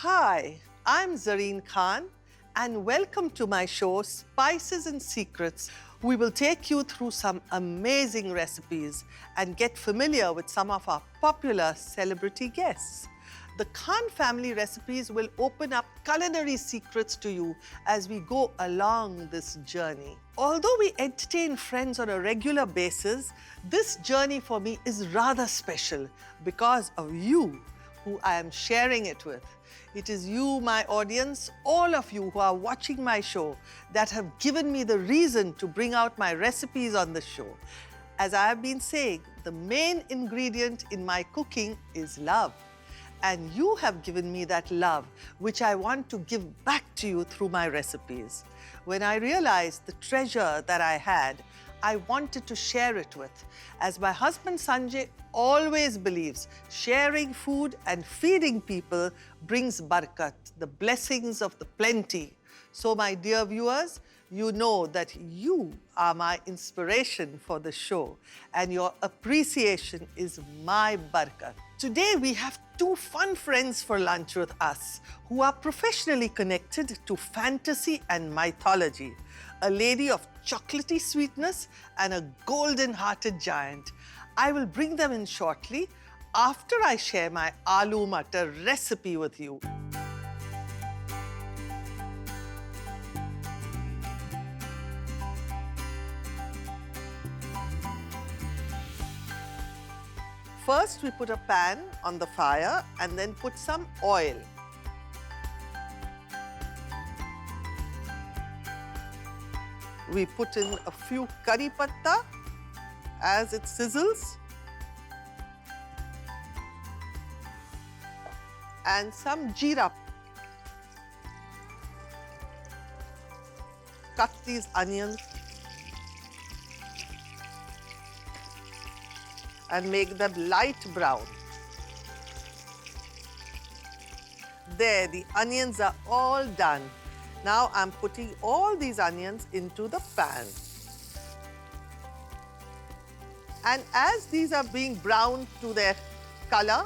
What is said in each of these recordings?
Hi, I'm Zareen Khan and welcome to my show Spices and Secrets. We will take you through some amazing recipes and get familiar with some of our popular celebrity guests. The Khan family recipes will open up culinary secrets to you as we go along this journey. Although we entertain friends on a regular basis, this journey for me is rather special because of you who I am sharing it with. It is you, my audience, all of you who are watching my show that have given me the reason to bring out my recipes on the show. As I have been saying, the main ingredient in my cooking is love. And you have given me that love, which I want to give back to you through my recipes. When I realized the treasure that I had, I wanted to share it with. As my husband Sanjay always believes, sharing food and feeding people brings barakat, the blessings of the plenty. So my dear viewers, you know that you are my inspiration for the show and your appreciation is my barakat. Today we have two fun friends for lunch with us who are professionally connected to fantasy and mythology. A lady of chocolatey sweetness and a golden-hearted giant. I will bring them in shortly after I share my aloo matar recipe with you. First, we put a pan on the fire and then put some oil. We put in a few curry patta as it sizzles and some jeera. Cut these onions and make them light brown. There, the onions are all done. Now I'm putting all these onions into the pan. And as these are being browned to their color,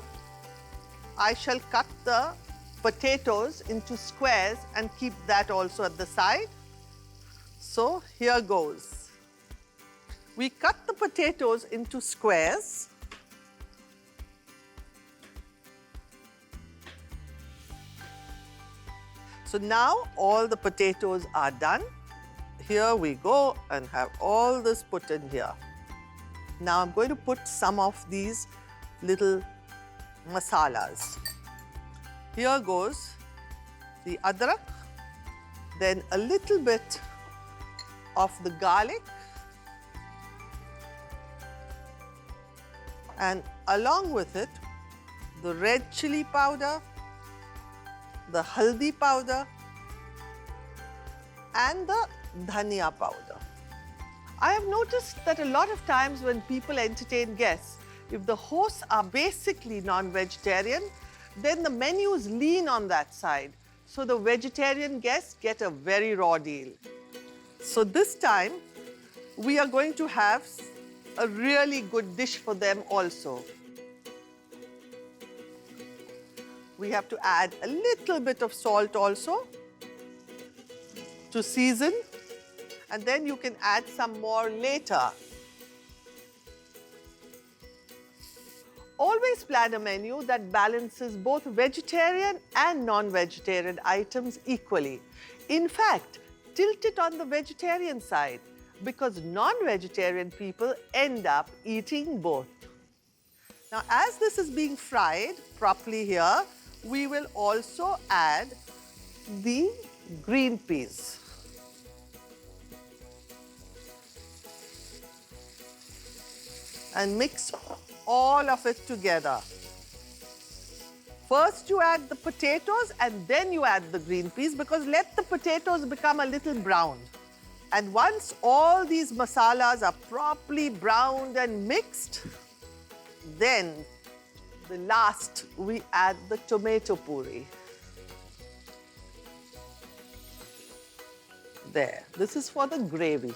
I shall cut the potatoes into squares and keep that also at the side. So here goes. We cut the potatoes into squares. So now all the potatoes are done. Here we go and have all this put in here. Now I'm going to put some of these little masalas. Here goes the adrak, then a little bit of the garlic, and along with it, the red chili powder, the haldi powder, and the dhania powder. I have noticed that a lot of times when people entertain guests, if the hosts are basically non-vegetarian, then the menus lean on that side. So the vegetarian guests get a very raw deal. So this time, we are going to have a really good dish for them also. We have to add a little bit of salt also to season, and then you can add some more later. Always plan a menu that balances both vegetarian and non-vegetarian items equally. In fact, tilt it on the vegetarian side because non-vegetarian people end up eating both. Now, as this is being fried properly here, we will also add the green peas. And mix all of it together. First you add the potatoes and then you add the green peas because let the potatoes become a little brown. And once all these masalas are properly browned and mixed, then the last we add the tomato puree. There, this is for the gravy.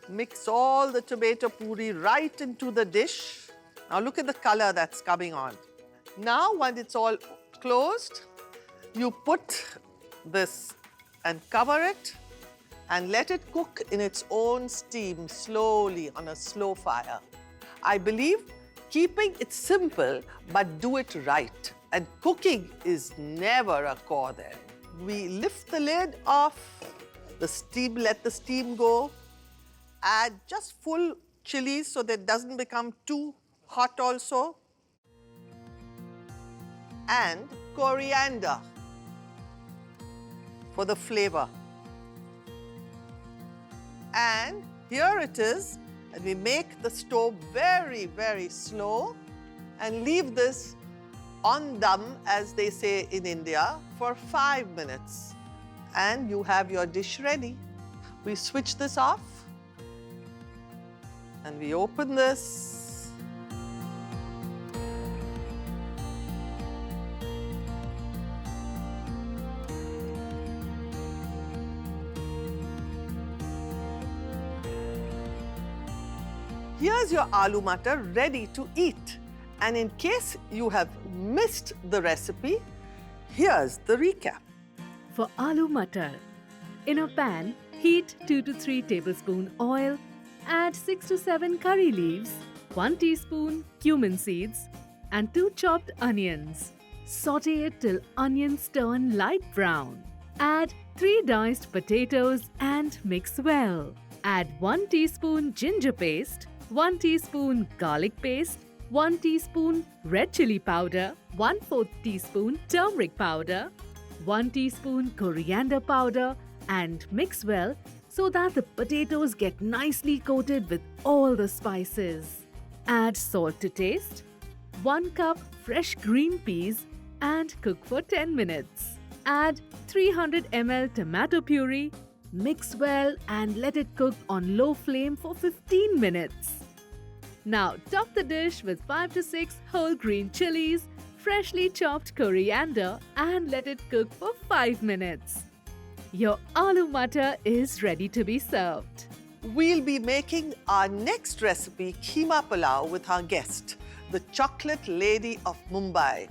Mix all the tomato puree right into the dish Now look at the color that's coming on. Now, when it's all closed, you put this and cover it and let it cook in its own steam slowly on a slow fire. I believe keeping it simple but do it right. And cooking is never a chore then. We lift the lid off, the steam, let the steam go, add just full chilies so that it doesn't become too hot also, and coriander for the flavor. And here it is, and we make the stove very, very slow and leave this on dum, as they say in India, for 5 minutes. And you have your dish ready. We switch this off and we open this. Here's your aloo matar ready to eat. And in case you have missed the recipe, here's the recap. For aloo matar, in a pan, heat 2 to 3 tablespoon oil, add 6 to 7 curry leaves, 1 teaspoon cumin seeds, and 2 chopped onions. Saute it till onions turn light brown. Add 3 diced potatoes and mix well. Add 1 teaspoon ginger paste, 1 teaspoon garlic paste, 1 teaspoon red chili powder, 1/4 teaspoon turmeric powder, 1 teaspoon coriander powder, and mix well so that the potatoes get nicely coated with all the spices. Add salt to taste, 1 cup fresh green peas, and cook for 10 minutes. Add 300 ml tomato puree, mix well and let it cook on low flame for 15 minutes. Now top the dish with 5 to 6 whole green chilies, freshly chopped coriander, and let it cook for 5 minutes. Your aloo matar is ready to be served. We'll be making our next recipe, keema pulao, with our guest, the chocolate lady of Mumbai.